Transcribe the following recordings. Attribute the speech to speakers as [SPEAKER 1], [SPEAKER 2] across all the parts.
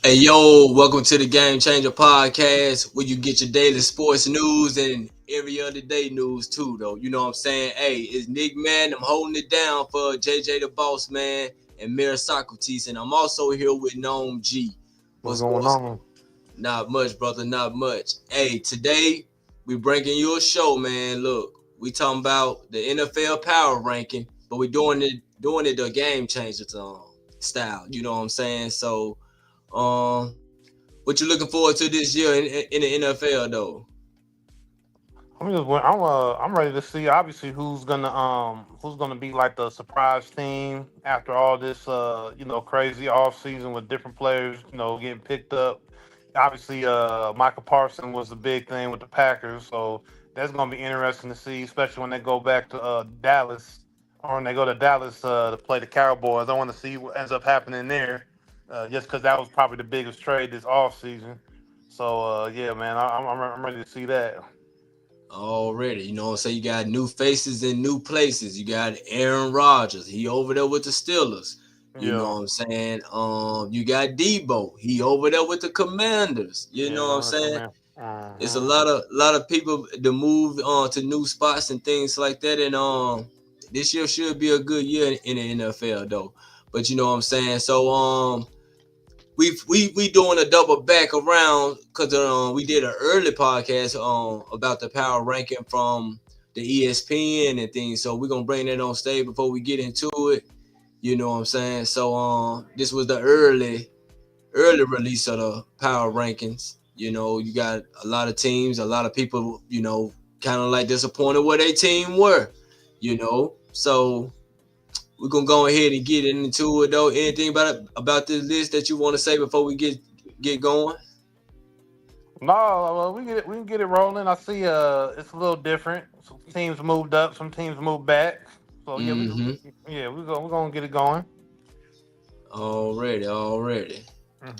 [SPEAKER 1] Hey yo, welcome to the Game Changer podcast where you get your daily sports news and every other day news too though. You know what I'm saying? Hey, it's Nick Man. I'm holding it down for JJ the Boss Man and Mayor Socrates, and I'm also here with Gnome G.
[SPEAKER 2] What's
[SPEAKER 1] What's
[SPEAKER 2] going
[SPEAKER 1] going?
[SPEAKER 2] on?
[SPEAKER 1] Not much, brother, not much. Hey, today we bringing you a show, man. Look, we talking about the NFL power ranking, but we doing it the Game Changers style. You know what I'm saying? So um, what you looking forward to this year in the NFL though?
[SPEAKER 2] I'm ready to see obviously who's gonna be like the surprise team after all this crazy off season with different players getting picked up. Obviously, Michael Parsons was the big thing with the Packers, so that's gonna be interesting to see, especially when they go back to Dallas or when they go to Dallas to play the Cowboys. I want to see what ends up happening there, just because that was probably the biggest trade this off season. So yeah, man, I'm ready to see that.
[SPEAKER 1] Already, you know what I'm saying? You got new faces in new places. You got Aaron Rodgers. He over there with the Steelers. You know
[SPEAKER 2] Yeah,
[SPEAKER 1] what I'm saying? You got Debo. He over there with the Commanders. You know
[SPEAKER 2] yeah,
[SPEAKER 1] what I'm
[SPEAKER 2] I'm gonna come
[SPEAKER 1] saying?
[SPEAKER 2] in.
[SPEAKER 1] It's a
[SPEAKER 2] Hmm.
[SPEAKER 1] lot of people to move to new spots and things like that. And this year should be a good year in the NFL though. But you know what I'm saying? So we doing a double back around because we did an early podcast about the power ranking from the ESPN and things. So we're gonna bring that on stage before we get into it. You know what I'm saying? So this was the early release of the power rankings. You know, you got a lot of teams, a lot of people, kind of like disappointed where their team were, So we're gonna go ahead and get into it though. Anything about this list that you want to say before we get going?
[SPEAKER 2] No, well, we can get it rolling. I see. It's a little different. Some teams moved up, some teams moved back. So yeah,
[SPEAKER 1] Mm-hmm.
[SPEAKER 2] we're gonna get it going.
[SPEAKER 1] Already.
[SPEAKER 2] Hmm.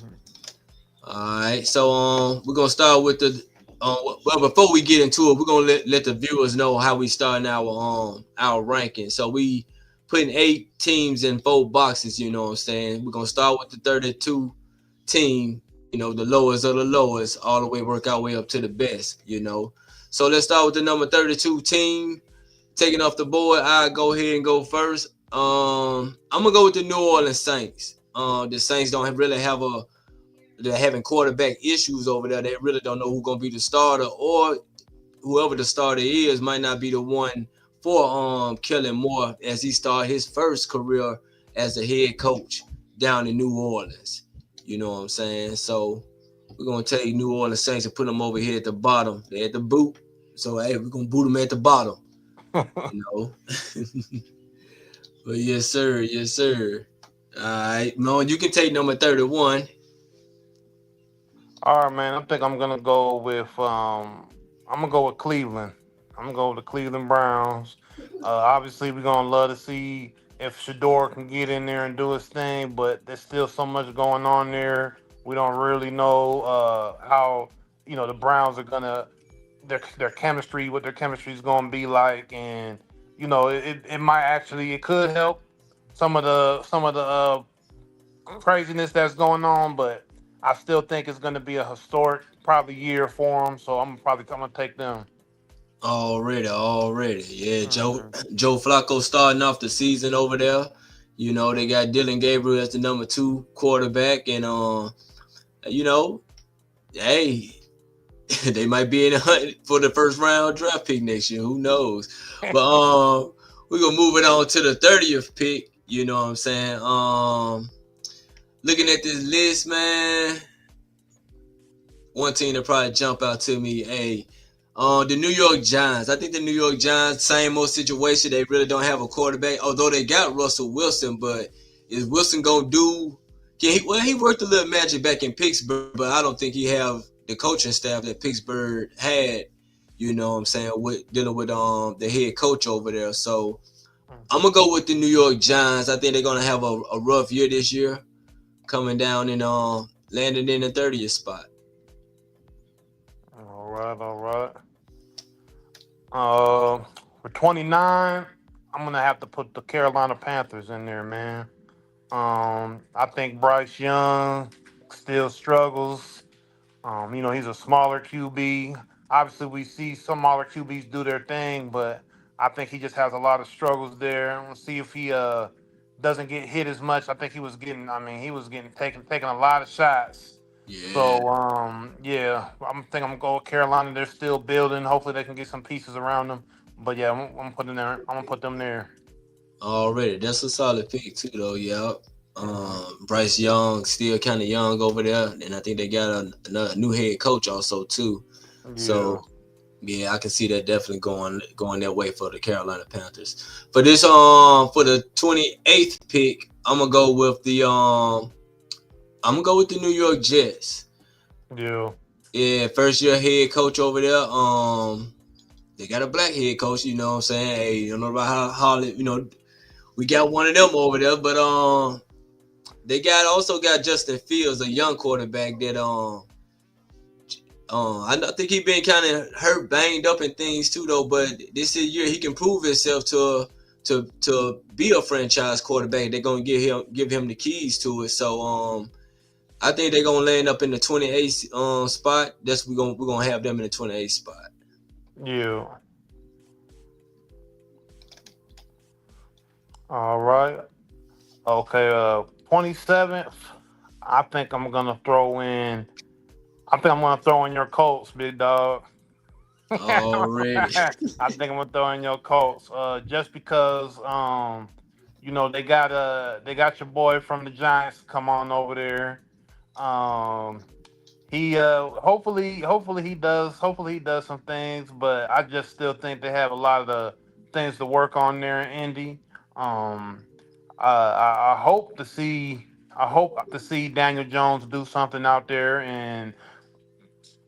[SPEAKER 1] All right. So we're gonna start with the well, before we get into it, we're gonna let the viewers know how we starting our ranking. So we putting 8 teams in 4 boxes. You know what I'm saying? We're gonna start with the 32 team. The lowest of the lowest, all the way work our way up to the best. So let's start with the number 32 team. Taking off the board, I go ahead and go first. I'm gonna go with the New Orleans Saints. The Saints don't really have they're having quarterback issues over there. They really don't know who's gonna be the starter, or whoever the starter is might not be the one for Kellen Moore as he started his first career as a head coach down in New Orleans. You know what I'm saying? So we're gonna take New Orleans Saints and put them over here at the bottom. They at the boot. So hey, we're gonna boot them at the bottom. You know. But yes, sir. Yes, sir. All right, no, you can take number 31.
[SPEAKER 2] All right, man. I think I'm gonna go with Cleveland. I'm gonna go with the Cleveland Browns. Obviously, we're gonna love to see if Shador can get in there and do his thing, but there's still so much going on there. We don't really know how the Browns are gonna their chemistry, what their chemistry is gonna be like, and it might actually it could help some of the craziness that's going on, but I still think it's going to be a historic probably year for them. So I'm gonna take them.
[SPEAKER 1] Already. Yeah, Joe
[SPEAKER 2] Hmm.
[SPEAKER 1] Joe Flacco starting off the season over there. They got Dylan Gabriel as the number 2 quarterback, and you know, hey, they might be in the hunt for the first round draft pick next year. Who knows? But we're gonna move it on to the 30th pick. You know what I'm saying? Looking at this list, man, one team that probably jump out to me, hey, the New York Giants. I think the New York Giants, same old situation. They really don't have a quarterback, although they got Russell Wilson. But is Wilson gonna do? Can he? Well, he worked a little magic back in Pittsburgh, but I don't think he have the coaching staff that Pittsburgh had. You know what I'm saying? With dealing with the head coach over there. So I'm gonna go with the New York Giants. I think they're gonna have a rough year this year, coming down and landing in the 30th spot.
[SPEAKER 2] All right, all right. For 29, I'm gonna have to put the Carolina Panthers in there, man. I think Bryce Young still struggles. He's a smaller QB. Obviously, we see some smaller QBs do their thing, but I think he just has a lot of struggles there. We'll see if he doesn't get hit as much. I think he was getting. I mean, he was getting taking a lot of shots.
[SPEAKER 1] Yeah.
[SPEAKER 2] So yeah, I'm gonna go with Carolina. They're still building. Hopefully, they can get some pieces around them. But yeah, I'm putting there. I'm gonna put them there.
[SPEAKER 1] Already. That's a solid pick too, though. Yeah.
[SPEAKER 2] Mhm.
[SPEAKER 1] Bryce Young still kind of young over there, and I think they got another new head coach also too. So
[SPEAKER 2] Yeah.
[SPEAKER 1] yeah, I can see that definitely going that way for the Carolina Panthers. For this for the 28th pick, I'm gonna go with the New York Jets.
[SPEAKER 2] Yeah.
[SPEAKER 1] Yeah, first year head coach over there. They got a black head coach. You know what I'm saying? Hey, you don't know about how Holland. We got one of them over there, but they also got Justin Fields, a young quarterback that I think he been kind of hurt, banged up and things too though. But this year he can prove himself to be a franchise quarterback. They're gonna give him the keys to it. So I think they're gonna land up in the 28th spot. That's we're gonna have them in the 28th spot.
[SPEAKER 2] Yeah. All right. Okay. 27th. I think I'm gonna throw in. I think I'm gonna throw in your Colts, big dog.
[SPEAKER 1] Already.
[SPEAKER 2] I think I'm gonna throw in your Colts, just because they got your boy from the Giants to come on over there. Um, he hopefully he does some things, but I just still think they have a lot of the things to work on there in Indy. Um, I hope to see Daniel Jones do something out there and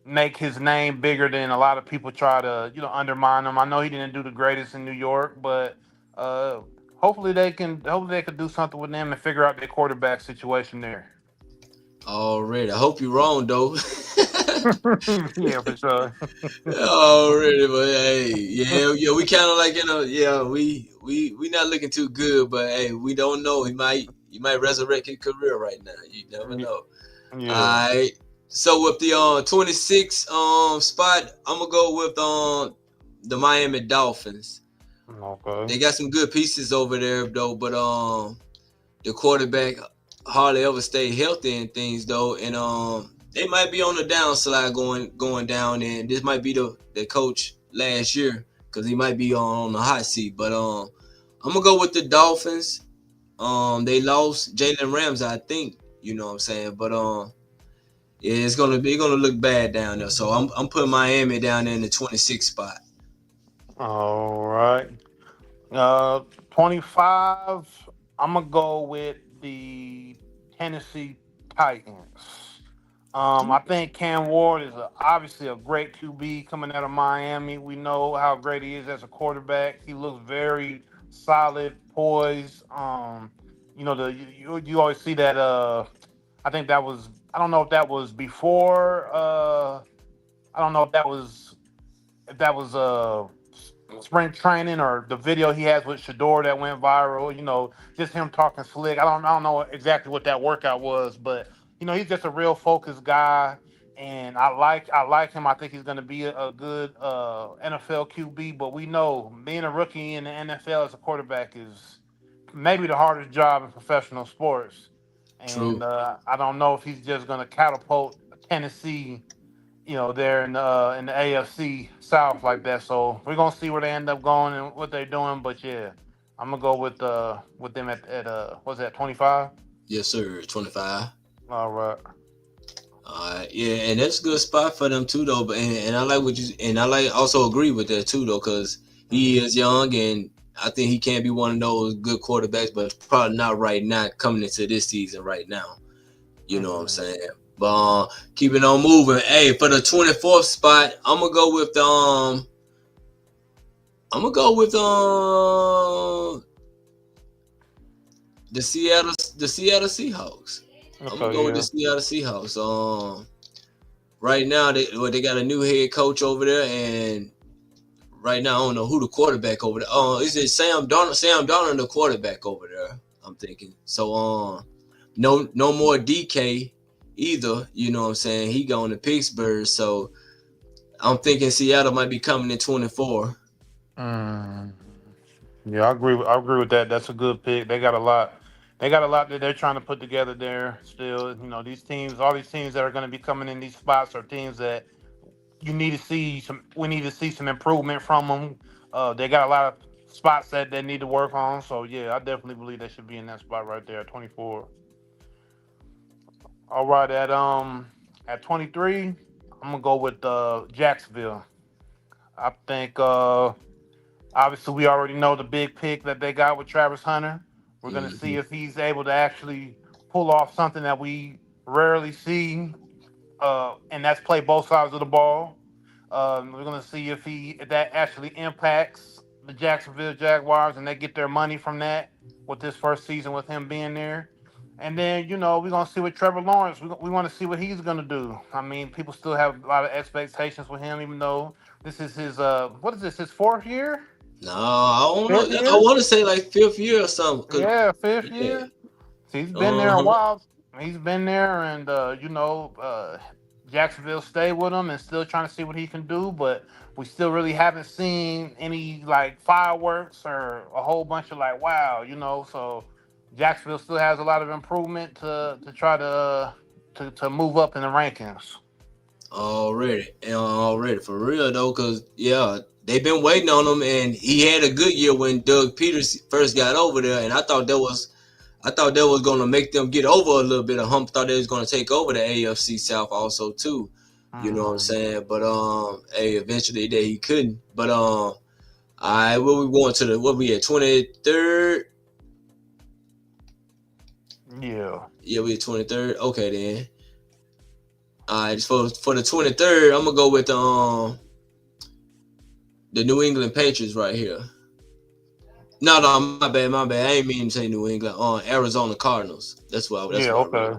[SPEAKER 2] make his name bigger than a lot of people try to undermine him. I know he didn't do the greatest in New York, but uh, hopefully they can do something with them and figure out their quarterback situation there.
[SPEAKER 1] Already. I hope you're wrong though.
[SPEAKER 2] Yeah, for sure.
[SPEAKER 1] Already, but hey, yeah, we kind of like yeah, we not looking too good, but hey, we don't know. He might resurrect his career right now. You never know.
[SPEAKER 2] Yeah.
[SPEAKER 1] All right. So with the 26 spot, I'm gonna go with the Miami Dolphins.
[SPEAKER 2] Okay.
[SPEAKER 1] They got some good pieces over there though, but the quarterback hardly ever stay healthy and things though, and they might be on the downslide going down, and this might be the coach last year because he might be on the hot seat. But I'm gonna go with the Dolphins. They lost Jalen Ramsey, I think. You know what I'm saying, but yeah, it's gonna look bad down there. So I'm putting Miami down there in the 26th spot.
[SPEAKER 2] All right. 25. I'm gonna go with the Tennessee Titans. I think Cam Ward is obviously a great QB coming out of Miami. We know how great he is as a quarterback. He looks very solid, poised. You always see that. I think that was. I don't know if that was before. I don't know if that was spring training or the video he has with Shador that went viral. Just him talking slick. I don't know exactly what that workout was, but he's just a real focused guy, and I like him. I think he's going to be a good NFL QB. But we know being a rookie in the NFL as a quarterback is maybe the hardest job in professional sports, and
[SPEAKER 1] True.
[SPEAKER 2] I don't know if he's just going to catapult Tennessee there in the AFC South like that. So we're gonna see where they end up going and what they're doing. But yeah, I'm gonna go with them at what's that 25?
[SPEAKER 1] Yes, sir. 25.
[SPEAKER 2] All right.
[SPEAKER 1] Yeah, and that's a good spot for them too, though. But and I like and I like also agree with that too, though, because he
[SPEAKER 2] Mhm.
[SPEAKER 1] is young, and I think he can be one of those good quarterbacks, but probably not right now coming into this season right now. You know what I'm
[SPEAKER 2] Mhm.
[SPEAKER 1] saying? But keeping on moving. Hey, for the 24th spot, I'm gonna go with the Seattle Seahawks. I'm gonna
[SPEAKER 2] Okay.
[SPEAKER 1] go with the
[SPEAKER 2] Yeah.
[SPEAKER 1] Seattle Seahawks. Right now they got a new head coach over there, and right now I don't know who the quarterback over there. Is it Sam Darnold? Sam Darnold, the quarterback over there. I'm thinking. So no more DK. either. You know what I'm saying? He going to Pittsburgh, so I'm thinking Seattle might be coming in 24.
[SPEAKER 2] Mm. Yeah, I agree. I agree with that. That's a good pick. They got a lot. They got a lot that they're trying to put together there. Still, these teams, all these teams that are going to be coming in these spots are teams that you need to see some. We need to see some improvement from them. They got a lot of spots that they need to work on. So yeah, I definitely believe they should be in that spot right there at 24. All right, at 23, I'm gonna go with Jacksonville. I think obviously we already know the big pick that they got with Travis Hunter. We're gonna see
[SPEAKER 1] Hmm.
[SPEAKER 2] if he's able to actually pull off something that we rarely see, and that's play both sides of the ball. We're gonna see if that actually impacts the Jacksonville Jaguars and they get their money from that with this first season with him being there. And then we're gonna see with Trevor Lawrence. We want to see what he's gonna do. I mean, people still have a lot of expectations with him, even though this is his what is this, his fourth year,
[SPEAKER 1] No, I don't
[SPEAKER 2] fifth
[SPEAKER 1] know. I
[SPEAKER 2] year?
[SPEAKER 1] want to say like fifth year or something. Cause
[SPEAKER 2] Yeah, fifth
[SPEAKER 1] yeah,
[SPEAKER 2] year. So he's been there a
[SPEAKER 1] uh-huh.
[SPEAKER 2] while. He's been there, and Jacksonville stayed with him and still trying to see what he can do. But we still really haven't seen any like fireworks or a whole bunch of like wow, So Jacksonville still has a lot of improvement to try to move up in the rankings.
[SPEAKER 1] Already for real though, cause yeah, they've been waiting on him, and he had a good year when Doug Peters first got over there, and I thought that was gonna make them get over a little bit of hump. Thought they was gonna take over the AFC South also too. You know what I'm
[SPEAKER 2] Hmm.
[SPEAKER 1] saying? But hey, eventually that he couldn't. But I what we going to the what we at 23rd?
[SPEAKER 2] Yeah.
[SPEAKER 1] Yeah, we at 23rd. Okay then. All right, for the 23rd, I'm gonna go with the New England Patriots right here. No, my bad. I ain't mean to say New England. Arizona Cardinals. That's
[SPEAKER 2] Yeah.
[SPEAKER 1] what I really.
[SPEAKER 2] Okay.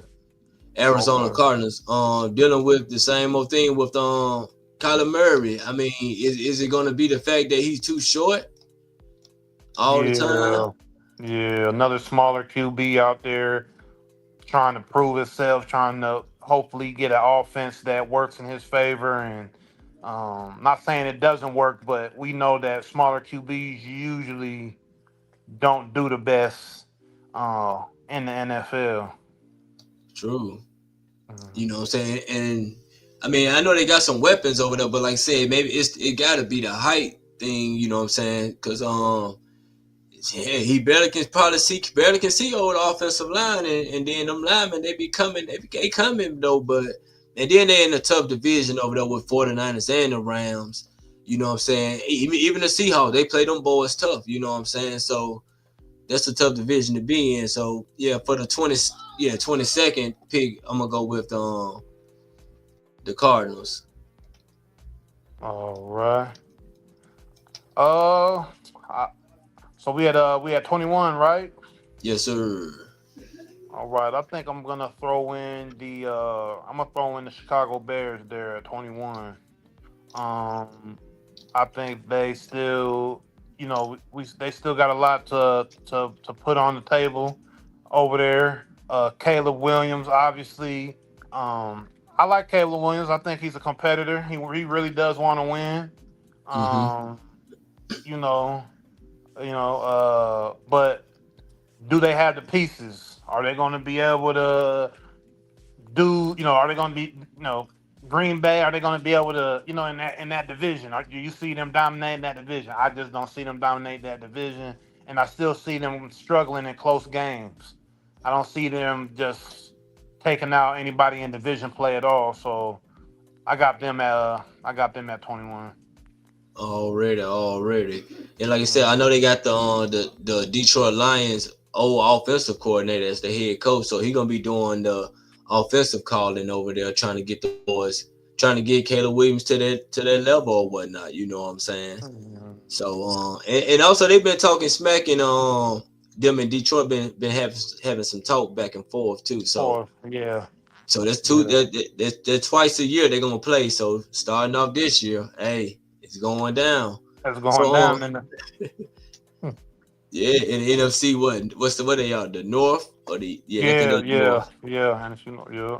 [SPEAKER 1] Arizona
[SPEAKER 2] Okay.
[SPEAKER 1] Cardinals. Dealing with the same old thing with Kyler Murray. I mean, is it gonna be the fact that he's too short all the time?
[SPEAKER 2] Yeah. Yeah. Another smaller QB out there trying to prove himself, trying to hopefully get an offense that works in his favor. And not saying it doesn't work, but we know that smaller QBs usually don't do the best in the NFL.
[SPEAKER 1] True.
[SPEAKER 2] Mhm.
[SPEAKER 1] You know what I'm saying? And I mean, I know they got some weapons over there, but like I said, maybe it got to be the height thing. You know what I'm saying? Because yeah, he barely can see over the offensive line, and then them linemen they coming though, but and then they're in a tough division over there with 49ers and the Rams. You know what I'm saying? Even the Seahawks, they play them boys tough. You know what I'm saying? So that's a tough division to be in. So yeah, for the 22nd pick, I'm gonna go with the Cardinals.
[SPEAKER 2] All right. Uh, I- so we had 21, right?
[SPEAKER 1] Yes, sir.
[SPEAKER 2] All right. I think I'm gonna throw in the Chicago Bears there at 21. Um, I think they still, they still got a lot to put on the table over there. Caleb Williams, obviously. I like Caleb Williams. I think he's a competitor. He really does want to win.
[SPEAKER 1] Mm-hmm.
[SPEAKER 2] Um, you know, but do they have the pieces? Are they going to be able to are they going to be, Green Bay? Are they going to be able to, in that division? Do you see them dominating that division? I just don't see them dominate that division, and I still see them struggling in close games. I don't see them just taking out anybody in division play at all. So I got them at 21.
[SPEAKER 1] Already. And like I said, I know
[SPEAKER 2] Mhm.
[SPEAKER 1] they got the Detroit Lions old offensive coordinator as the head coach, so he gonna be doing the offensive calling over there, trying to get the boys, trying to get Caleb Williams to that level or whatnot. You know what I'm saying?
[SPEAKER 2] Mhm.
[SPEAKER 1] So and also they've been talking smack and them in Detroit been having some talk back and forth too. So
[SPEAKER 2] Or yeah,
[SPEAKER 1] so that's two
[SPEAKER 2] yeah,
[SPEAKER 1] that twice a year they're gonna play. So starting off this year, hey, it's going down.
[SPEAKER 2] that's
[SPEAKER 1] So
[SPEAKER 2] going down in the.
[SPEAKER 1] yeah, in the NFC, what they are, the North or the yeah, I think
[SPEAKER 2] Yeah,
[SPEAKER 1] they
[SPEAKER 2] yeah,
[SPEAKER 1] North.
[SPEAKER 2] yeah, and yeah.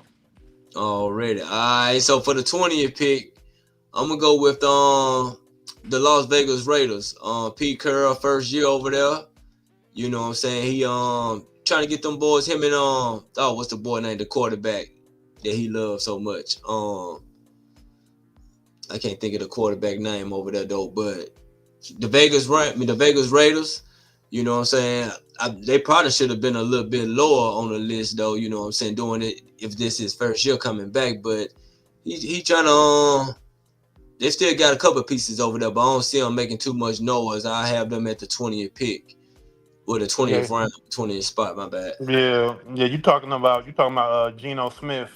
[SPEAKER 1] Already. All right. So for the 20th pick, I'm gonna go with the Las Vegas Raiders. Pete Carroll, first year over there. You know what I'm saying? He trying to get them boys. Him and what's the boy name? The quarterback that he loves so much. I can't think of the quarterback name over there though. But the Vegas Raiders. You know what I'm saying? They probably should have been a little bit lower on the list though. You know what I'm saying? Doing it if this is first year coming back, but he trying to they still got a couple of pieces over there, but I don't see them making too much noise. I have them at the 20th pick or the
[SPEAKER 2] Yeah,
[SPEAKER 1] 20th round, 20th spot. My bad.
[SPEAKER 2] yeah. You talking about Geno Smith.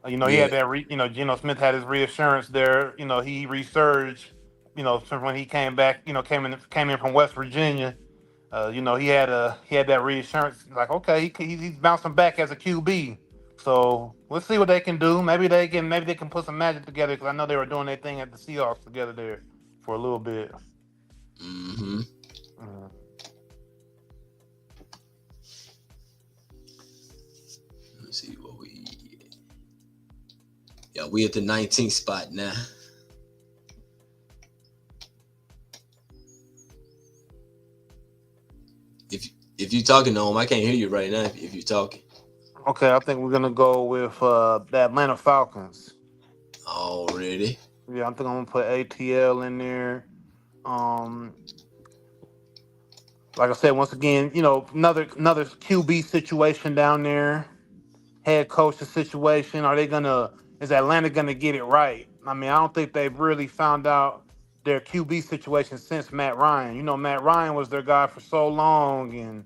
[SPEAKER 2] He
[SPEAKER 1] Yeah.
[SPEAKER 2] had that. Geno Smith had his reassurance there. He resurged. Since when he came back. Came in from West Virginia. He had that reassurance. Like, okay, he's bouncing back as a QB. So let's see what they can do. Maybe they can put some magic together because I know they were doing their thing at the Seahawks together there for a little bit.
[SPEAKER 1] Mm-hmm.
[SPEAKER 2] Uh,
[SPEAKER 1] Let's see what we. Yeah, we at the 19th spot now. If if you talking to him, I can't hear you right now. If you're talking
[SPEAKER 2] okay, I think we're gonna go with the Atlanta Falcons.
[SPEAKER 1] already.
[SPEAKER 2] Yeah, I think I'm gonna put ATL in there. Um, like I said, once again, another QB situation down there, head coaching situation. Is Atlanta gonna get it right? I mean, I don't think they've really found out their QB situation since Matt Ryan. Matt Ryan was their guy for so long, and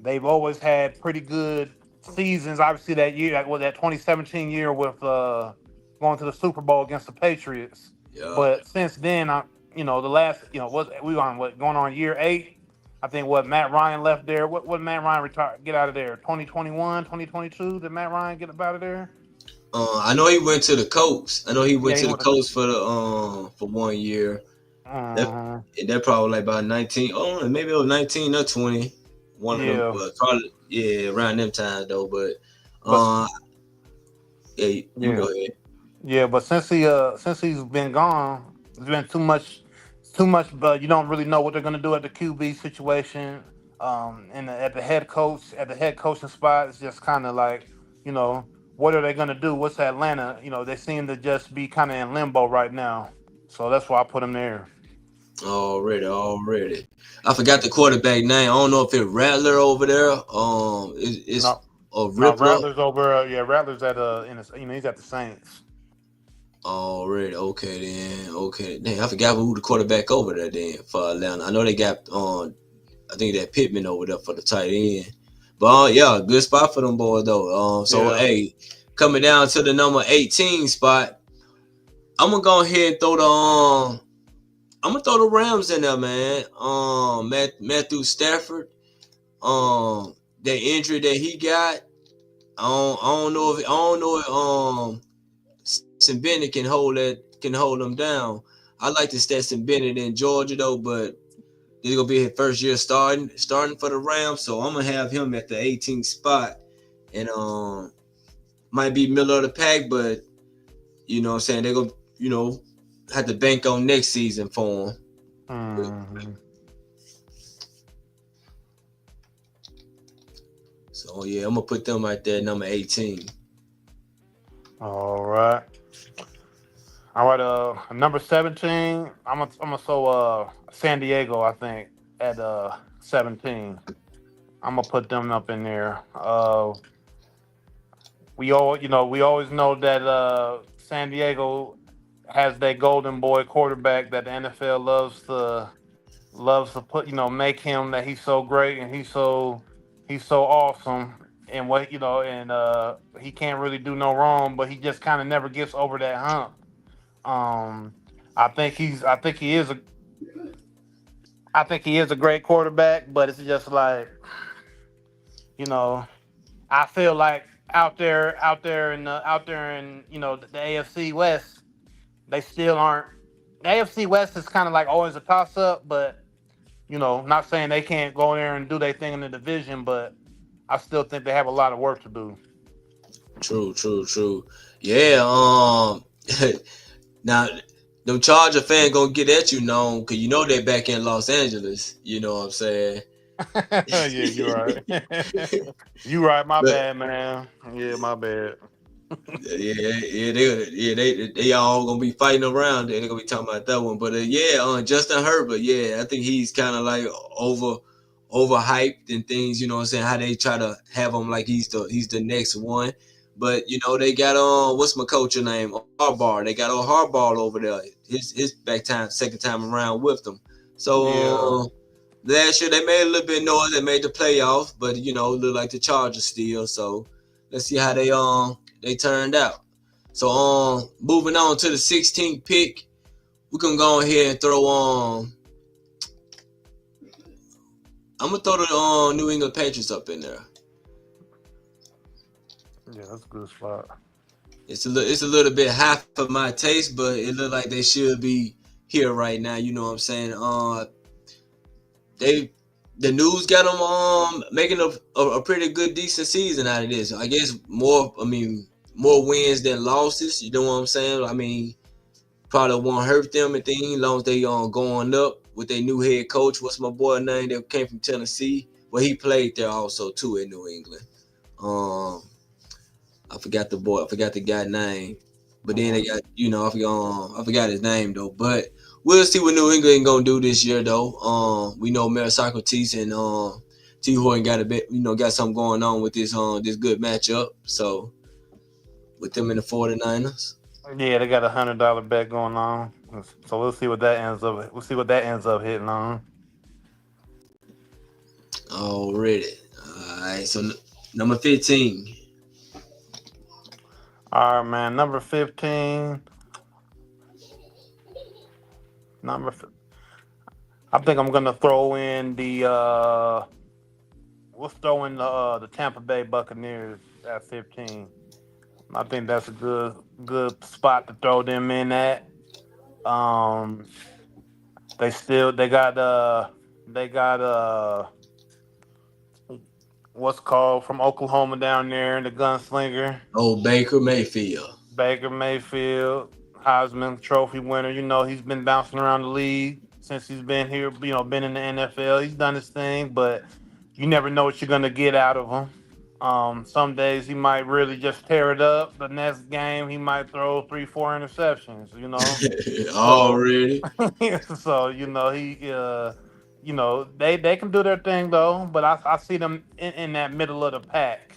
[SPEAKER 2] they've always had pretty good seasons. Obviously, that 2017 year with going to the Super Bowl against the Patriots.
[SPEAKER 1] Yeah.
[SPEAKER 2] But since then, the last, what we on what going on year 8. I think what Matt Ryan left there. What Matt Ryan retired get out of there? 2021, 2022. Did Matt Ryan get up out of there?
[SPEAKER 1] I know he went to the Colts. I know he went
[SPEAKER 2] Yeah, he
[SPEAKER 1] to the
[SPEAKER 2] went to.
[SPEAKER 1] Colts for 1 year. That
[SPEAKER 2] Uh,
[SPEAKER 1] that probably like about 19. Oh, maybe it was 19 or 20. One of them,
[SPEAKER 2] yeah,
[SPEAKER 1] but probably yeah around them times though. But
[SPEAKER 2] but
[SPEAKER 1] uh, yeah, you can
[SPEAKER 2] yeah.
[SPEAKER 1] go ahead.
[SPEAKER 2] Yeah, but since he's been gone, there's been too much. But you don't really know what they're gonna do at the QB situation. At the head coaching spot, it's just kind of like, what are they gonna do? What's Atlanta? They seem to just be kind of in limbo right now. So that's why I put them there.
[SPEAKER 1] Already. I forgot the quarterback name. I don't know if it's Rattler over there. It's
[SPEAKER 2] No,
[SPEAKER 1] a
[SPEAKER 2] no,
[SPEAKER 1] Rippler.
[SPEAKER 2] Rattlers over. Yeah, Rattlers he's at the Saints.
[SPEAKER 1] Already, okay then. Okay, dang, I forgot who the quarterback over there then for Atlanta. I know they got I think that Pittman over there for the tight end. But yeah, good spot for them boys though. So
[SPEAKER 2] Yeah.
[SPEAKER 1] hey, coming down to the number 18 spot, I'm gonna go ahead and throw I'm gonna throw the Rams in there, man. Matthew Stafford, that injury that he got, I don't know if Stetson Bennett can hold them down. I like the Stetson Bennett in Georgia though, but this is gonna be his first year starting for the Rams, so I'm gonna have him at the 18th spot, and might be middle of the pack, but you know what I'm saying they're gonna have to bank on next season for him.
[SPEAKER 2] Hmm.
[SPEAKER 1] So yeah, I'm gonna put them right there, number 18.
[SPEAKER 2] All right. All right, number 17. I'm gonna throw San Diego, I think, at 17. I'm gonna put them up in there. We always know that San Diego has that golden boy quarterback that the NFL loves to put, make him that he's so great and he's so awesome and he can't really do no wrong, but he just kind of never gets over that hump. Um, I think he is a great quarterback, but it's just like, you know, I feel like out there in the AFC West, they still aren't. The AFC West is kind of like always a toss up, but not saying they can't go there and do their thing in the division, but I still think they have a lot of work to do.
[SPEAKER 1] True, true, true. Yeah. Now, the Charger fan gonna get at you, known, cause you know they back in Los Angeles. You know what I'm saying?
[SPEAKER 2] Yeah, you're right. You right. My
[SPEAKER 1] But
[SPEAKER 2] bad, man. Yeah, my bad.
[SPEAKER 1] they all gonna be fighting around. They're gonna be talking about that one. But Justin Herbert, I think he's kind of like overhyped and things. You know what I'm saying? How they try to have him like he's the next one. But they got what's my coach name? Harbaugh. They got old Harbaugh over there. His second time around with them.
[SPEAKER 2] Yeah,
[SPEAKER 1] So last year they made a little bit noise. They made the playoffs, but look like the Chargers still. So let's see how they turned out. So moving on to the 16th pick, we're gonna go ahead and throw on. I'm gonna throw the New England Patriots up in there.
[SPEAKER 2] yeah, that's a good spot.
[SPEAKER 1] It's a little bit high for my taste, but it look like they should be here right now. You know what I'm saying? They the news got them making a pretty good decent season out of this. I guess more wins than losses. You know what I'm saying? I mean, probably won't hurt them and things, as long as they going up with their new head coach. What's my boy name that came from Tennessee? Well, he played there also too in New England. Um, I forgot the boy. I forgot the guy name. But then they got I forgot his name though. But we'll see what New England gonna do this year though. We know Mary Socrates and T Horton got a bit got something going on with this good matchup. So with them in the 49ers.
[SPEAKER 2] Yeah, they got $100 bet going on. So we'll see what that ends up. We'll see what that ends up hitting on.
[SPEAKER 1] Already. All right. So number 15.
[SPEAKER 2] All right, man. Number 15. Number. I think I'm gonna throw in the. We'll throw in the Tampa Bay Buccaneers at 15. I think that's a good spot to throw them in at. Um, they got what's called from Oklahoma down there, the gunslinger
[SPEAKER 1] Oh, Baker Mayfield.
[SPEAKER 2] Baker Mayfield, Heisman Trophy winner. You know he's been bouncing around the league since he's been here. You know, been in the NFL. He's done his thing, but you never know what you're gonna get out of him. Some days he might really just tear it up. The next game he might throw 3, 4 interceptions. You know, so
[SPEAKER 1] Already.
[SPEAKER 2] so they can do their thing though, but I see them in that middle of the pack,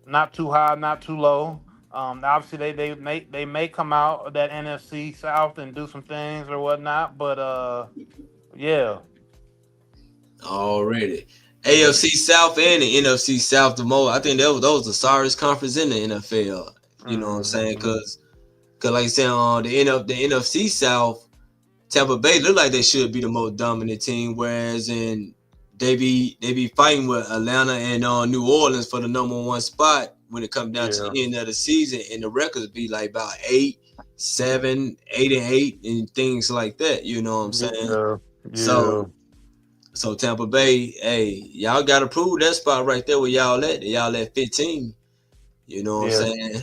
[SPEAKER 2] not too high, not too low. Obviously they may come out of that NFC South and do some things or whatnot, but yeah,
[SPEAKER 1] Already.
[SPEAKER 2] yeah,
[SPEAKER 1] AFC South and the NFC South the most. I think those the sorriest conference in the NFL. You know what I'm saying?
[SPEAKER 2] mm-hmm.
[SPEAKER 1] Cause like I said, the NFC South, Tampa Bay look like they should be the most dominant team, whereas they be fighting with Atlanta and New Orleans for the number one spot when it comes down to
[SPEAKER 2] Yeah,
[SPEAKER 1] the end of the season, and the records be like about 8-7, 8-8, and things like that. You know what I'm saying?
[SPEAKER 2] yeah, yeah,
[SPEAKER 1] So so Tampa Bay, hey, y'all got to prove that spot right there where y'all at. Y'all at 15. You know what I'm
[SPEAKER 2] yeah.
[SPEAKER 1] saying?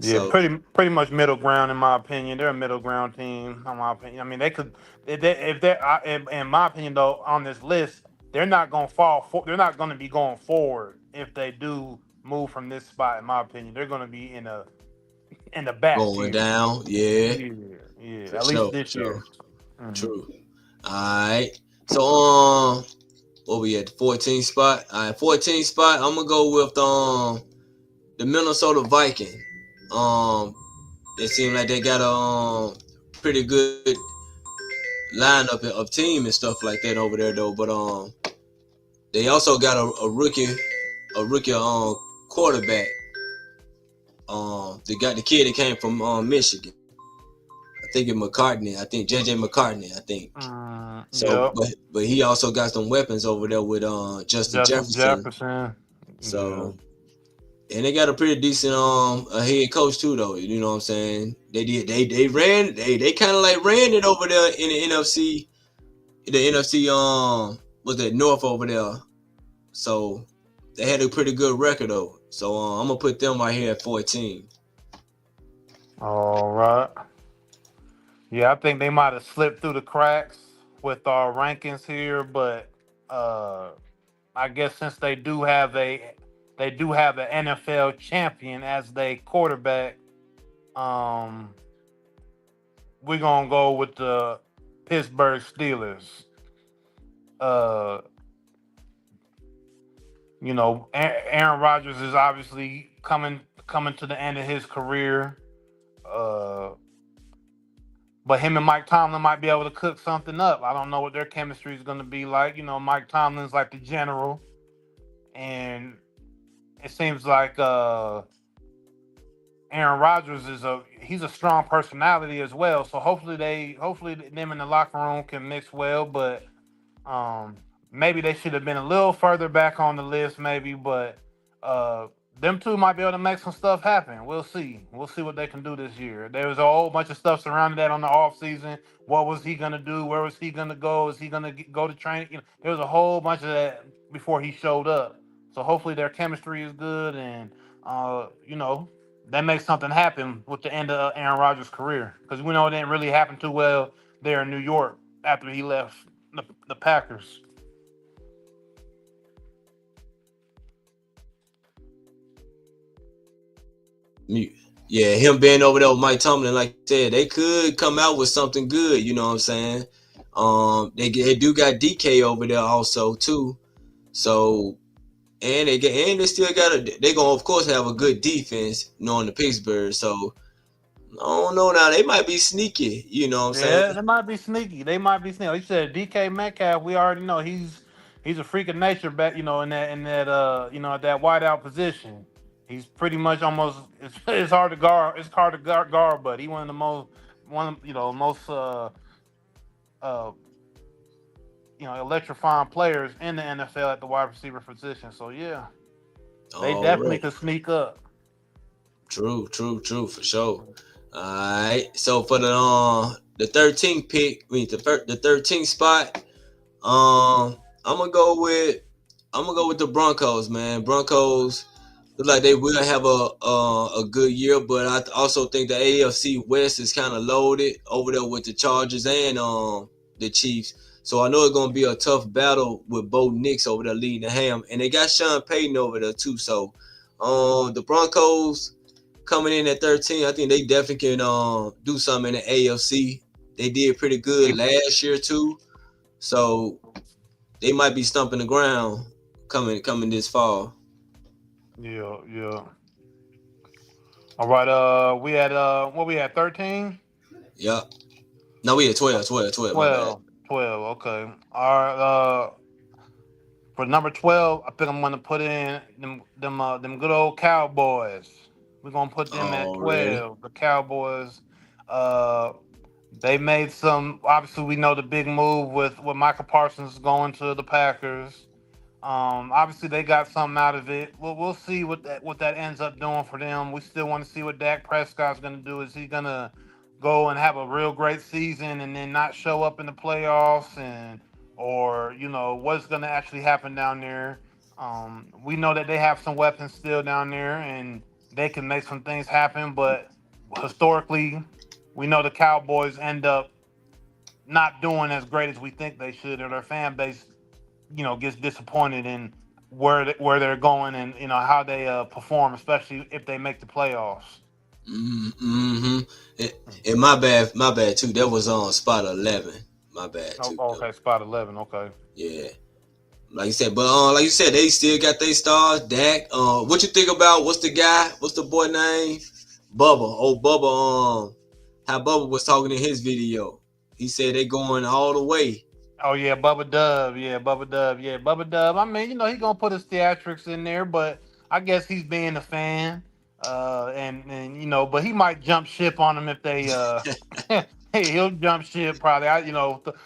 [SPEAKER 2] Yeah,
[SPEAKER 1] So
[SPEAKER 2] pretty much middle ground in my opinion. They're a middle ground team, in my opinion. I mean, they could if they're in my opinion though on this list, they're not gonna fall. They're not gonna be going forward if they do move from this spot. In my opinion, they're gonna be in the back
[SPEAKER 1] going
[SPEAKER 2] tier.
[SPEAKER 1] down, yeah,
[SPEAKER 2] Yeah, yeah.
[SPEAKER 1] for
[SPEAKER 2] At least
[SPEAKER 1] sure, for
[SPEAKER 2] this
[SPEAKER 1] sure,
[SPEAKER 2] year. Hmm.
[SPEAKER 1] true. All right. So what we at the 14th spot? All right, 14th spot. I'm gonna go with the Minnesota Vikings. Um, they seem like they got a pretty good lineup of team and stuff like that over there though. But they also got a rookie quarterback. They got the kid that came from Michigan. I think it's McCartney. I think JJ McCartney. I think so.
[SPEAKER 2] Yep.
[SPEAKER 1] But he also got some weapons over there with Justin
[SPEAKER 2] Justin
[SPEAKER 1] Jefferson.
[SPEAKER 2] Jefferson. Yeah.
[SPEAKER 1] So and they got a pretty decent a head coach too though. You know what I'm saying? They kind of like ran it over there in the NFC. The NFC was that North over there. So they had a pretty good record though. So I'm gonna put them right here at 14.
[SPEAKER 2] All right. Yeah, I think they might have slipped through the cracks with our rankings here, but uh I guess since they do have an NFL champion as their quarterback, um we're gonna go with the Pittsburgh Steelers. Uh Aaron Rodgers is obviously coming to the end of his career. Uh but him and Mike Tomlin might be able to cook something up. I don't know what their chemistry is going to be like. Mike Tomlin's like the general, and it seems like Aaron Rodgers he's a strong personality as well. So hopefully them in the locker room can mix well. But um, maybe they should have been a little further back on the list, maybe. But uh, them two might be able to make some stuff happen. We'll see. We'll see what they can do this year. There was a whole bunch of stuff surrounding that on the off season. What was he gonna do? Where was he gonna go? Is he gonna go to training? There was a whole bunch of that before he showed up. So hopefully their chemistry is good, and that makes something happen with the end of Aaron Rodgers' career, because we know it didn't really happen too well there in New York after he left the Packers.
[SPEAKER 1] Yeah, him being over there with Mike Tomlin, like I said, they could come out with something good. You know what I'm saying? They do got DK over there also too. So and they still got they gonna of course have a good defense, knowing the Pittsburgh. So I don't know now. They might be sneaky. You know what I'm saying?
[SPEAKER 2] Yeah, they might be sneaky. They might be sneaky. Like you said, DK Metcalf. We already know he's a freak of nature. Back in that at that wideout position. He's pretty much almost. It's hard to guard. It's hard to guard, but he one of the most most uh electrifying players in the NFL at the wide receiver position. So yeah, they definitely
[SPEAKER 1] Already.
[SPEAKER 2] could sneak up.
[SPEAKER 1] True, for sure. All right. So for the 13th pick, I mean the 13th spot, I'm gonna go with the Broncos, man. Broncos look like they will have a good year, but I also think the AFC West is kind of loaded over there with the Chargers and the Chiefs. So I know it's gonna be a tough battle with Bo Nix over there leading the ham, and they got Sean Payton over there too. So the Broncos coming in at 13, I think they definitely can do something in the AFC. They did pretty good last year too, so they might be stumping the ground coming this fall.
[SPEAKER 2] Yeah, yeah. All right. We had what we had 13.
[SPEAKER 1] Yep. No, we had 12. My bad.
[SPEAKER 2] 12, 12. Okay. All right. For number 12, I think I'm gonna put in them good old Cowboys. We're gonna put them at
[SPEAKER 1] Already.
[SPEAKER 2] 12. The Cowboys. Uh, they made some. Obviously, we know the big move with Michael Parsons going to the Packers. Obviously they got something out of it. We'll see what that ends up doing for them. We still want to see what Dak Prescott's going to do. Is he going to go and have a real great season and then not show up in the playoffs, and or what's going to actually happen down there? We know that they have some weapons still down there and they can make some things happen, but historically, we know the Cowboys end up not doing as great as we think they should, or their fan base gets disappointed in where they're going, and how they perform, especially if they make the playoffs.
[SPEAKER 1] Mm-hmm. And my bad too. That was on spot 11. My bad
[SPEAKER 2] Oh,
[SPEAKER 1] too, though.
[SPEAKER 2] okay, spot 11. Okay.
[SPEAKER 1] Yeah. Like you said, but like you said, they still got their stars. Dak. What you think about what's the guy? What's the boy name? Bubba. Oh, Bubba. How Bubba was talking in his video. He said they going all the way.
[SPEAKER 2] Oh yeah, Bubba Dub. Yeah, Bubba Dub. Yeah, Bubba Dub. I mean, he's gonna put his theatrics in there, but I guess he's being a fan. And but he might jump ship on them if they hey, he'll jump ship probably.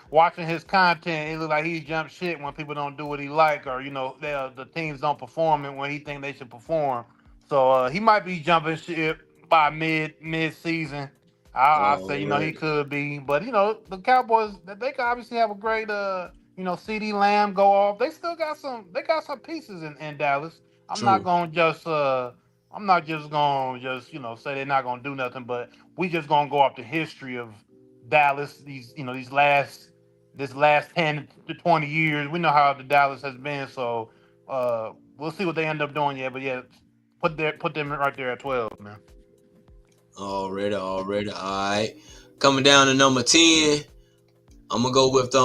[SPEAKER 2] Watching his content, it look like he jump ship when people don't do what he like, or the teams don't perform it when he think they should perform. So he might be jumping ship by mid season. I say he
[SPEAKER 1] Already.
[SPEAKER 2] could be, but the Cowboys, they could obviously have a great CD Lamb go off. They still got some pieces in Dallas. I'm not
[SPEAKER 1] True.
[SPEAKER 2] gonna just I'm not just gonna just say they're not gonna do nothing, but we just gonna go off the history of Dallas. This last 10 to 20 years, we know how the Dallas has been. So we'll see what they end up doing. Yeah, but yeah, put them right there at 12, man.
[SPEAKER 1] Already, already. All right. Coming down to number 10, I'm gonna go with the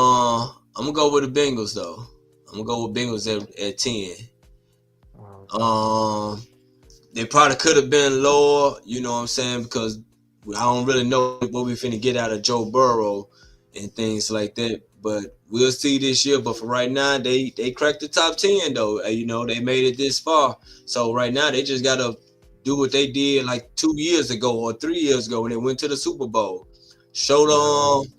[SPEAKER 1] Bengals though. I'm gonna go with Bengals at 10.
[SPEAKER 2] Okay.
[SPEAKER 1] Um, they probably could have been lower, you know what I'm saying, because I don't really know what we finna get out of Joe Burrow and things like that. But we'll see this year. But for right now, they cracked the top 10 though. You know, they made it this far. So right now they just gotta do what they did like 2 years ago or 3 years ago when they went to the Super Bowl. Show
[SPEAKER 2] Yeah.
[SPEAKER 1] them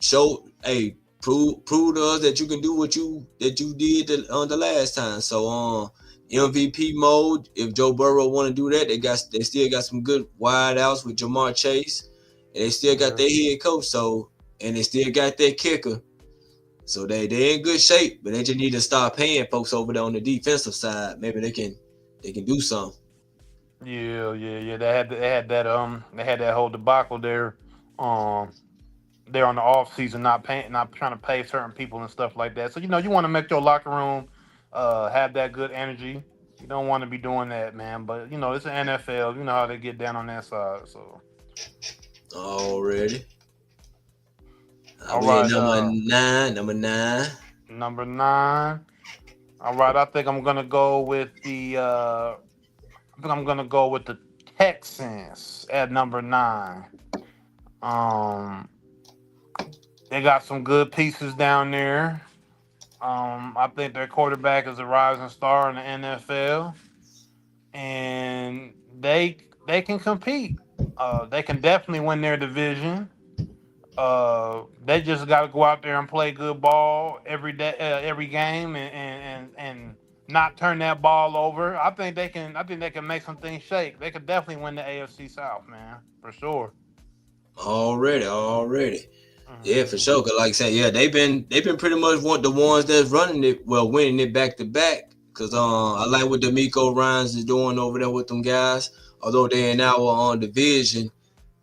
[SPEAKER 1] show hey prove to us that you can do what you did the last time. So MVP mode. If Joe Burrow want to do that, they still got some good wide outs with Jamar Chase, and they still got
[SPEAKER 2] Yeah.
[SPEAKER 1] their head coach. So and they still got their kicker. So they in good shape, but they just need to start paying folks over there on the defensive side. Maybe they can do something.
[SPEAKER 2] Yeah, yeah, yeah. They had that whole debacle there. Um, there on the off season, not trying to pay certain people and stuff like that. So you want to make your locker room have that good energy. You don't want to be doing that, man. But it's an NFL. You know how they get down on that side. So
[SPEAKER 1] Already.
[SPEAKER 2] all
[SPEAKER 1] We hit
[SPEAKER 2] right,
[SPEAKER 1] number nine. Number nine.
[SPEAKER 2] number 9. All right, I think I'm gonna go with the. I think I'm gonna go with the Texans at number 9. Um, they got some good pieces down there. I think their quarterback is a rising star in the NFL, and they can compete. They can definitely win their division. They just got to go out there and play good ball every day, every game, and not turn that ball over. I think they can. I think they can make some things shake. They could definitely win the AFC South, man, for sure.
[SPEAKER 1] Already. Yeah, for
[SPEAKER 2] Hmm.
[SPEAKER 1] sure. Cause like I said, yeah, they've been pretty much one the ones that's running it, well, winning it back to back. Cause I
[SPEAKER 2] Hmm.
[SPEAKER 1] like what D'Amico Ryans is doing over there with them guys. Although they're in our division,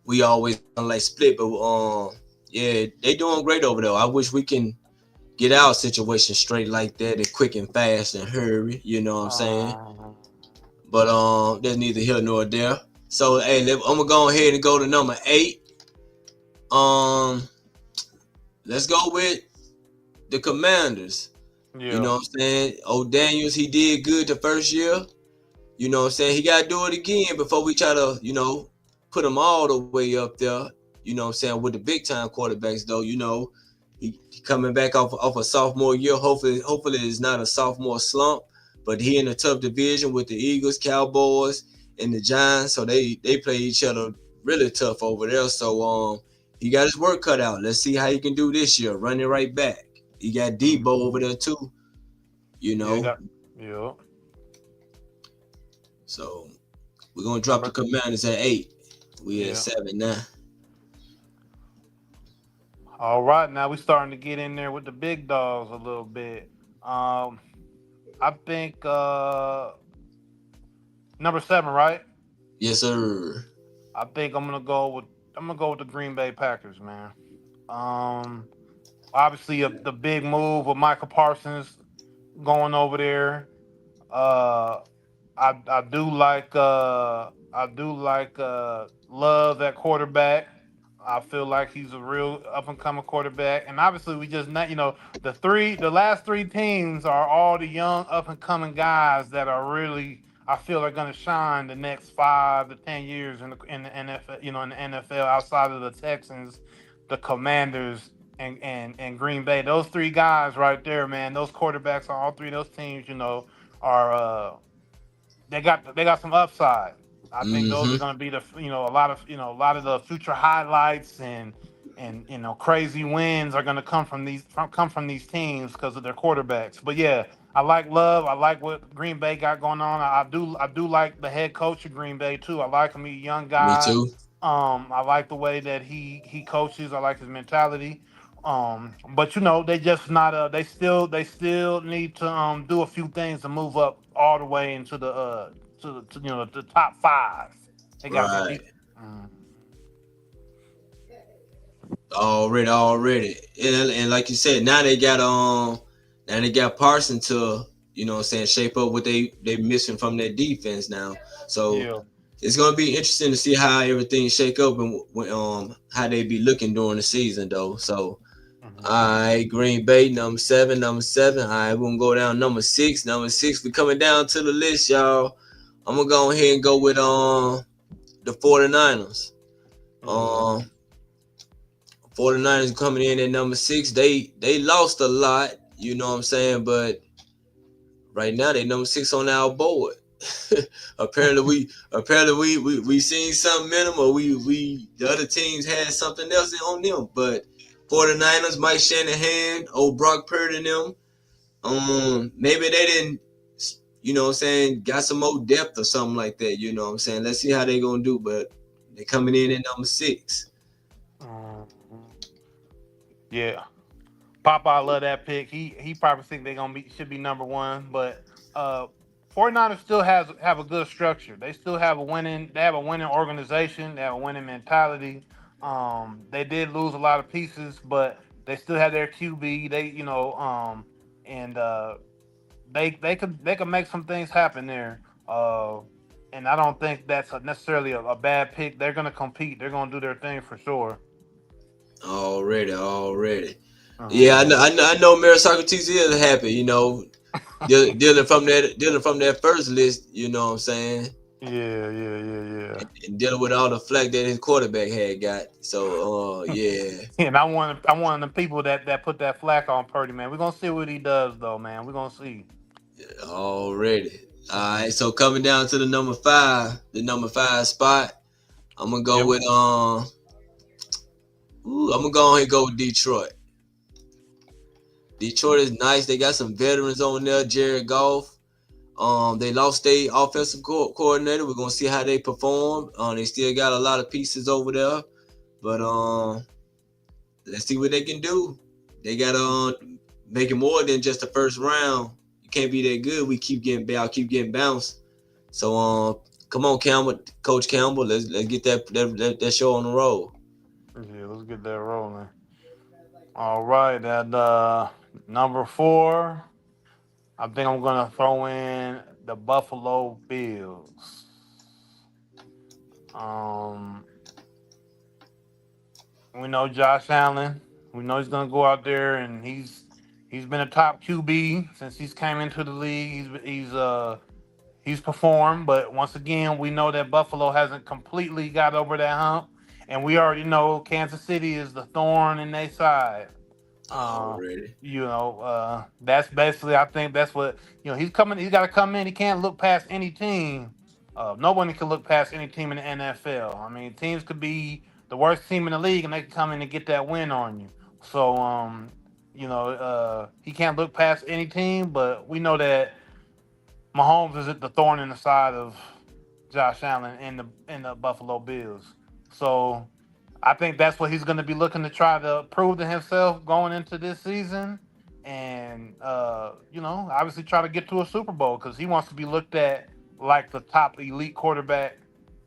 [SPEAKER 1] we always kind of like split. But yeah, they doing great over there. I wish we can get our situation straight like that and quick and fast and hurry. You know what I'm saying?
[SPEAKER 2] Um,
[SPEAKER 1] But that's neither here nor there. So hey, I'm gonna go ahead and go to number 8. Um, let's go with the Commanders. You
[SPEAKER 2] yeah.
[SPEAKER 1] know what I'm saying? Old Daniels, he did good the first year. You know what I'm saying? He got to do it again before we try to, put him all the way up there. You know what I'm saying? With the big time quarterbacks, though, he coming back off a sophomore year. Hopefully it's not a sophomore slump. But he in a tough division with the Eagles, Cowboys, and the Giants. So they play each other really tough over there. So he got his work cut out. Let's see how he can do this year. Running right back. He got Debo over
[SPEAKER 2] Mhm.
[SPEAKER 1] there too. You
[SPEAKER 2] Yeah,
[SPEAKER 1] know.
[SPEAKER 2] got yeah.
[SPEAKER 1] So we're gonna drop the
[SPEAKER 2] Number
[SPEAKER 1] Commanders at 8. We at
[SPEAKER 2] yeah.
[SPEAKER 1] 7 now.
[SPEAKER 2] All right, now we starting to get in there with the big dogs a little bit. Um, I think number 7, right?
[SPEAKER 1] Yes, sir.
[SPEAKER 2] I think I'm gonna go with the Green Bay Packers, man. Um, Obviously the big move with Michael Parsons going over there. Uh, I do like Love at quarterback. I feel like he's a real up and coming quarterback, and obviously we just not the last three teams are all the young up and coming guys that are really I feel are going to shine the next 5 to 10 years in the NFL. In the NFL outside of the Texans, the Commanders, and Green Bay. Those three guys right there, man. Those quarterbacks on all three of those teams, are they got some upside. I think those are
[SPEAKER 1] Mm-hmm.
[SPEAKER 2] going to be a lot of the future highlights and crazy wins are going to come from these teams because of their quarterbacks. But yeah, I like Love. I like what Green Bay got going on. I do like the head coach of Green Bay too. I like him. He's a young
[SPEAKER 1] Me
[SPEAKER 2] guy.
[SPEAKER 1] too.
[SPEAKER 2] I like the way that he coaches. I like his mentality. But they just not they still need to do a few things to move up all the way into the top five. They got that
[SPEAKER 1] Right.
[SPEAKER 2] deep. Mm,
[SPEAKER 1] Already. And like you said, now they got Parson to, shape up what they missing from their defense now. So
[SPEAKER 2] yeah.
[SPEAKER 1] it's gonna be interesting to see how everything shake up and how they be looking during the season though. So all
[SPEAKER 2] Mhm.
[SPEAKER 1] right, Green Bay, number seven, number seven. All right, we're gonna go down number six. Number six, we coming down to the list, y'all. I'm gonna go ahead and go with the 49ers.
[SPEAKER 2] Yeah.
[SPEAKER 1] Um 49ers coming in at number six. They lost a lot, you know what I'm saying, but right now they number six on our board. apparently we seen something in them, or we the other teams had something else on them. But 49ers, Mike Shanahan, old Brock Purdy and them, maybe they didn't, what I'm saying, got some more depth or something like that, you know what I'm saying. Let's see how they gonna do, but they coming in at number six.
[SPEAKER 2] Mhm. Yeah. Papa, I love that pick. He probably think they gonna be should be number one, but uh 49ers still have a good structure. They have a winning organization, they have a winning mentality. They did lose a lot of pieces, but they still have their QB. And they could make some things happen there. And I don't think that's necessarily a bad pick. They're gonna compete. They're gonna do their thing for sure.
[SPEAKER 1] Already. Yeah, I know.
[SPEAKER 2] Mhm.
[SPEAKER 1] I know. Mary Socrates is happy. Dealing from that first list. You know what I'm saying,
[SPEAKER 2] Yeah, yeah, yeah,
[SPEAKER 1] and dealing with all the flack that his quarterback had got. So,
[SPEAKER 2] yeah.
[SPEAKER 1] yeah,
[SPEAKER 2] And I'm one of the people that put that flack on Purdy, man. We're gonna see what he does though, man. We're gonna see.
[SPEAKER 1] already. All right.
[SPEAKER 2] Mhm.
[SPEAKER 1] So coming down to the number five spot, I'm gonna go
[SPEAKER 2] Yep.
[SPEAKER 1] with I'm gonna go ahead and go with Detroit. Detroit is nice. They got some veterans on there. Jared Goff. They lost their offensive coordinator. We're gonna see how they perform. They still got a lot of pieces over there, but let's see what they can do. They got making more than just the first round. You can't be that good. We keep getting bounced. So come on, Campbell, Coach Campbell. Let's get that show on the road.
[SPEAKER 2] Yeah, let's get that rolling. All right, at number four, I think I'm gonna throw in the Buffalo Bills. Um, we know Josh Allen. We know he's gonna go out there and he's been a top QB since he's came into the league. He's performed, but once again, we know that Buffalo hasn't completely got over that hump, and we already know Kansas City is the thorn in their side. Uh,
[SPEAKER 1] Already.
[SPEAKER 2] that's basically, I think that's what he's coming. He's got to come in. He can't look past any team. No one can look past any team in the NFL. I mean, teams could be the worst team in the league, and they can come in and get that win on you. So, he can't look past any team. But we know that Mahomes is the thorn in the side of Josh Allen in the Buffalo Bills. So I think that's what he's going to be looking to try to prove to himself going into this season, and obviously try to get to a Super Bowl because he wants to be looked at like the top elite quarterback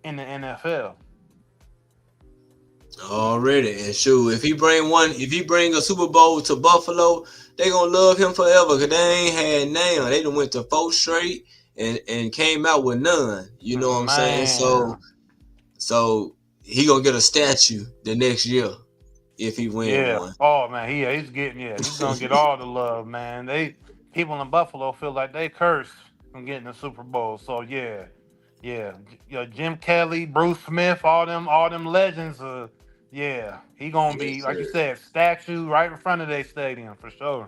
[SPEAKER 2] in the NFL.
[SPEAKER 1] Already. And shoot, if he bring a Super Bowl to Buffalo, they gonna love him forever. Cause they ain't had none. They done went to four straight and came out with none. You know what I'm saying? So
[SPEAKER 2] Man,
[SPEAKER 1] so he gonna get a statue the next year if he win
[SPEAKER 2] yeah.
[SPEAKER 1] one.
[SPEAKER 2] Oh man, he's gonna get all the love, man. People in Buffalo feel like they cursed from getting the Super Bowl. So yeah, yeah. Jim Kelly, Bruce Smith, all them legends. Yeah, he gonna
[SPEAKER 1] Yes,
[SPEAKER 2] be like you
[SPEAKER 1] sir.
[SPEAKER 2] said, statue right in front of their stadium for sure.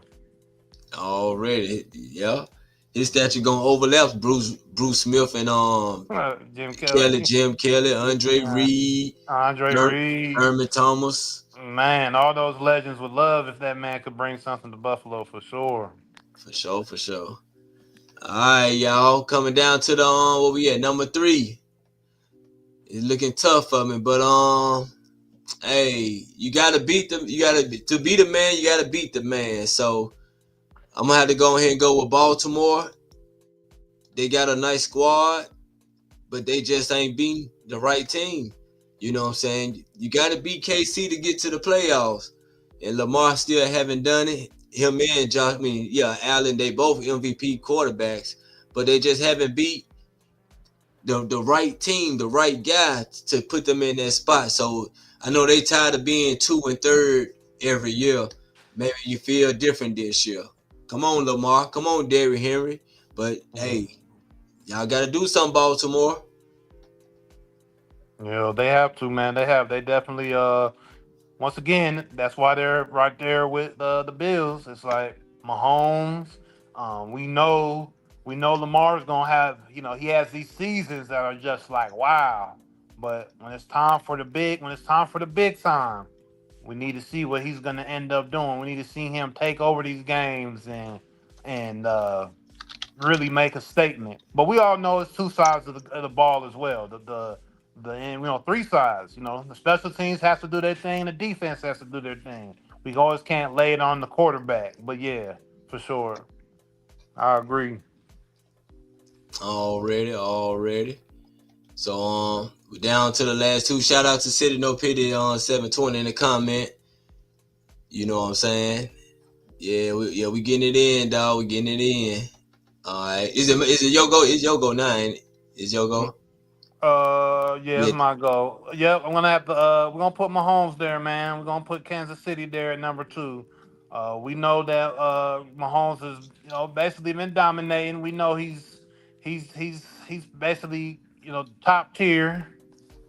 [SPEAKER 1] Already. Yeah. His statue gonna overlap Bruce Smith and
[SPEAKER 2] Jim Kelly,
[SPEAKER 1] Jim Kelly, Andre Reed,
[SPEAKER 2] Andre
[SPEAKER 1] Her-
[SPEAKER 2] Reed,
[SPEAKER 1] Herman Thomas.
[SPEAKER 2] man, all those legends would love if that man could bring something to Buffalo for sure.
[SPEAKER 1] For sure, for sure. All right, y'all. Coming down to the what we at number three. It's looking tough for me, but Hey, you gotta beat them. You gotta to be the man. You gotta beat the man. So I'm gonna have to go ahead and go with Baltimore. They got a nice squad, but they just ain't beating the right team. You know what I'm saying? You got to beat KC to get to the playoffs, and Lamar still haven't done it. Him and Josh, I mean, yeah, Allen, they both MVP quarterbacks, but they just haven't beat the right team, the right guy to put them in that spot. So I know they tired of being 2 and 3 every year. Maybe you feel different this year. Come on, Lamar. Come on, Derrick Henry. But
[SPEAKER 2] Mhm.
[SPEAKER 1] hey, y'all got to do something, Baltimore.
[SPEAKER 2] Yeah, they have to, man. They definitely once again, that's why they're right there with the Bills. It's like Mahomes. We know Lamar's gonna have. He has these seasons that are just like wow. But when it's time for the big time, we need to see what he's gonna end up doing. We need to see him take over these games and really make a statement. But we all know it's two sides of the ball as well. The and three sides. The special teams has to do their thing. The defense has to do their thing. We always can't lay it on the quarterback. But yeah, for sure, I agree.
[SPEAKER 1] Already. So we down to the last two. Shout out to City No Pity on 720 in the comment. You know what I'm saying? We getting it in, dog. We getting it in. All right. Is it your go? It's your go now, ain't it? It's your go.
[SPEAKER 2] Yeah, it's
[SPEAKER 1] Yeah.
[SPEAKER 2] my goal. Yep, I'm gonna have to. We're gonna put Mahomes there, man. We're gonna put Kansas City there at number two. We know that Mahomes has, basically been dominating. We know he's basically, top tier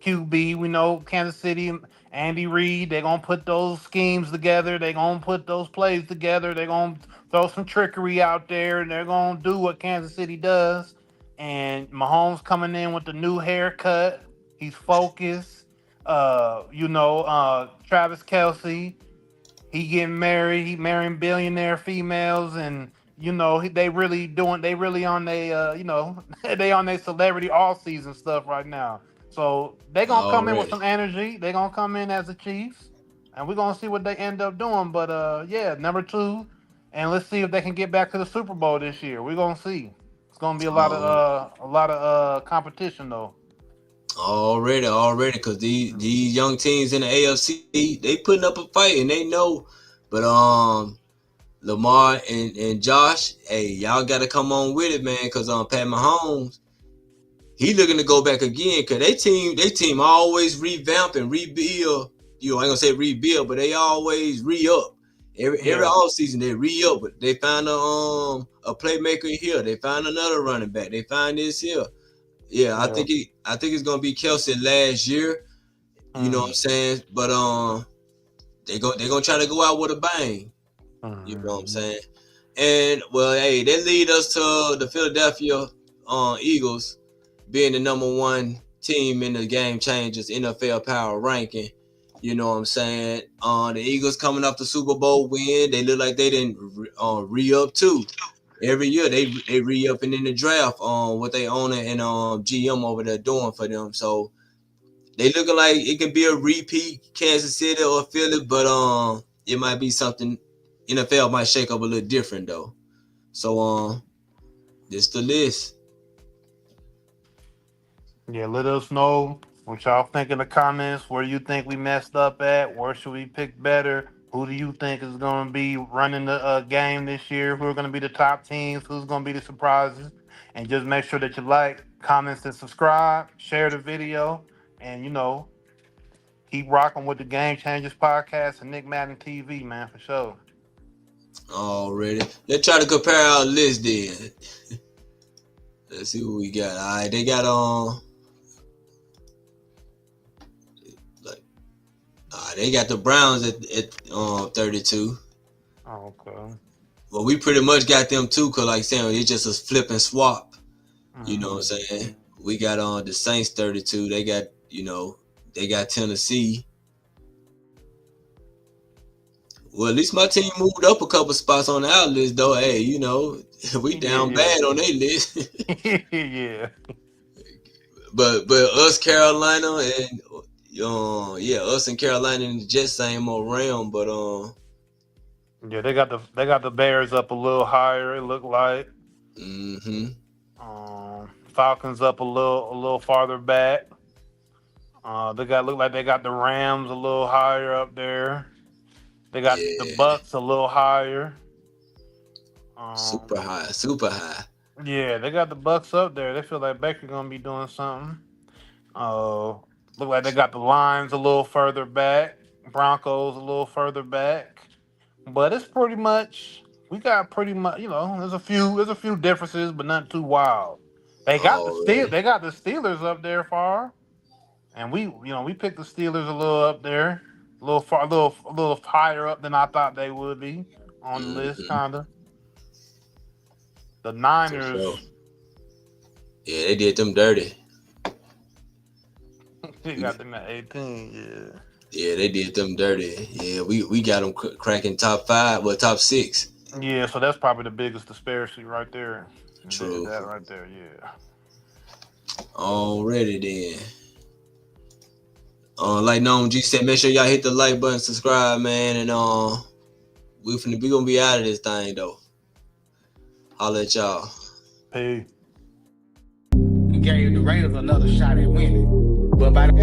[SPEAKER 2] QB. We know Kansas City, Andy Reid. They're gonna put those schemes together. They're gonna put those plays together. They're gonna throw some trickery out there, and they're gonna do what Kansas City does. And Mahomes coming in with the new haircut. He's focused. Travis Kelsey. He getting married. He marrying billionaire females, and they really on they they on their celebrity all season stuff right now. So they gonna come in with
[SPEAKER 1] Already.
[SPEAKER 2] some energy. They gonna come in as the Chiefs, and we're gonna see what they end up doing. But yeah, number two, and let's see if they can get back to the Super Bowl this year. We're gonna see. It's gonna be
[SPEAKER 1] All
[SPEAKER 2] a lot of competition though.
[SPEAKER 1] already, because these young teams in the AFC, they putting up a fight and they know. But Lamar and Josh, hey, y'all got to come on with it, man. Because Pat Mahomes, he looking to go back again. Because they team always revamp and rebuild. I ain't gonna say rebuild, but they always re up. Every
[SPEAKER 2] Yeah,
[SPEAKER 1] off season they re up. But they find a playmaker here. They find another running back. They find this here. Yeah,
[SPEAKER 2] yeah.
[SPEAKER 1] I think it's gonna be Kelsey last year. You know what I'm
[SPEAKER 2] Mm,
[SPEAKER 1] saying? But they gonna try to go out with a bang. You know what I'm
[SPEAKER 2] mm,
[SPEAKER 1] saying? And well, hey, that lead us to the Philadelphia Eagles being the number one team in the Gamechangers NFL Power Ranking. You know what I'm saying? The Eagles coming off the Super Bowl win, they look like they didn't re up too. Every year they re upping in the draft on what they own and GM over there doing for them. So they looking like it could be a repeat Kansas City or Philly, but it might be something NFL might shake up a little different though. So this the list.
[SPEAKER 2] Yeah, let us know what y'all think in the comments. Where you think we messed up at? Where should we pick better? Who do you think is going to be running the game this year? Who are going to be the top teams? Who's going to be the surprises? And just make sure that you like, comments, and subscribe. Share the video, and keep rocking with the Game Changers podcast and Nick Madden TV, man, for sure.
[SPEAKER 1] Already. Let's try to compare our list then. Let's see what we got. All right, they got like they got the Browns at 32.
[SPEAKER 2] Oh, okay.
[SPEAKER 1] Well, we pretty much got them too, cause like saying it's just a flip and swap. You know what I'm
[SPEAKER 2] Hmm.
[SPEAKER 1] saying? We got the Saints 32. They got they got Tennessee. Well, at least my team moved up a couple spots on our list though. Hey, we down
[SPEAKER 2] Yeah,
[SPEAKER 1] bad on their list.
[SPEAKER 2] yeah, yeah.
[SPEAKER 1] but us Carolina and Yeah, us and Carolina and the Jets same old realm, but
[SPEAKER 2] Yeah, they got the Bears up a little higher. It looked like
[SPEAKER 1] mm-hmm.
[SPEAKER 2] Falcons up a little farther back. They got the Rams a little higher up there. They got the
[SPEAKER 1] Yeah,
[SPEAKER 2] Bucks a little higher. Um,
[SPEAKER 1] super high, super high.
[SPEAKER 2] yeah, they got the Bucks up there. They feel like Baker gonna be doing something. Uh, Look like they got the Lions a little further back. Broncos a little further back. But it's pretty much we got pretty much there's a few differences, but not too wild.
[SPEAKER 1] Already.
[SPEAKER 2] They got the Steelers up there far, and we picked the Steelers a little up there, a little far, a little higher up than I thought they would be on the list,
[SPEAKER 1] Mm-hmm.
[SPEAKER 2] kinda. The
[SPEAKER 1] For sure.
[SPEAKER 2] Niners,
[SPEAKER 1] Yeah, they did them dirty.
[SPEAKER 2] they got them at 18. Yeah,
[SPEAKER 1] Yeah, they did them dirty. Yeah, we got them cracking top five, well, top six.
[SPEAKER 2] yeah. So that's probably the biggest disparity right there.
[SPEAKER 1] True.
[SPEAKER 2] That right there, yeah.
[SPEAKER 1] Already then. Like Gnome G said, make sure y'all hit the like button, subscribe, man, and we gonna be out of this thing though. Holla at y'all.
[SPEAKER 2] Hey.
[SPEAKER 3] Gave the Raiders another shot at winning. But by that